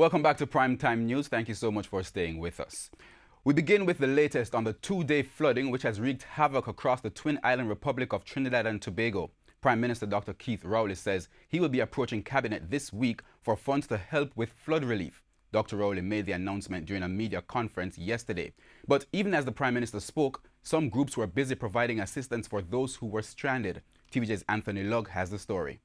Welcome back to Primetime News. Thank you so much for staying with us. We begin with the latest on the two-day flooding which has wreaked havoc across the Twin Island Republic of Trinidad and Tobago. Prime Minister Dr. Keith Rowley says he will be approaching Cabinet this week for funds to help with flood relief. Dr. Rowley made the announcement during a media conference yesterday. But even as the Prime Minister spoke, some groups were busy providing assistance for those who were stranded. TVJ's Anthony Lugg has the story.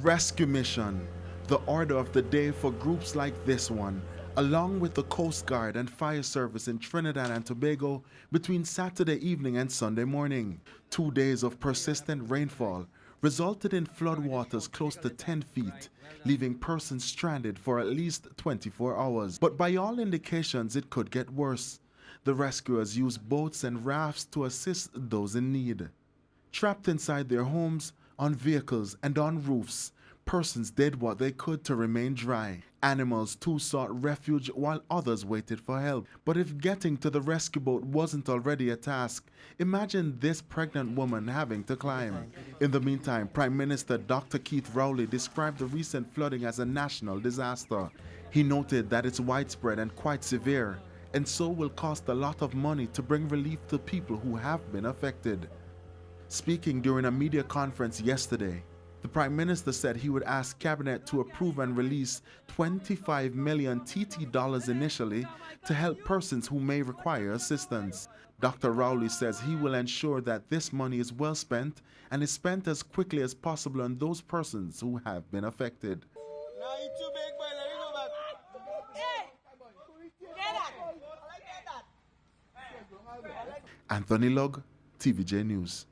Rescue mission, the order of the day for groups like this one, along with the Coast Guard and Fire Service in Trinidad and Tobago between Saturday evening and Sunday morning. 2 days of persistent rainfall resulted in floodwaters close to 10 feet, leaving persons stranded for at least 24 hours. But by all indications, it could get worse. The rescuers used boats and rafts to assist those in need. Trapped inside their homes, on vehicles and on roofs, persons did what they could to remain dry. Animals too sought refuge while others waited for help. But if getting to the rescue boat wasn't already a task, imagine this pregnant woman having to climb. In the meantime, Prime Minister Dr. Keith Rowley described the recent flooding as a national disaster. He noted that it's widespread and quite severe, and so will cost a lot of money to bring relief to people who have been affected. Speaking during a media conference yesterday, the Prime Minister said he would ask Cabinet to approve and release 25 million TT dollars initially to help persons who may require assistance. Dr. Rowley says he will ensure that this money is well spent and is spent as quickly as possible on those persons who have been affected. Anthony Lugg, TVJ News.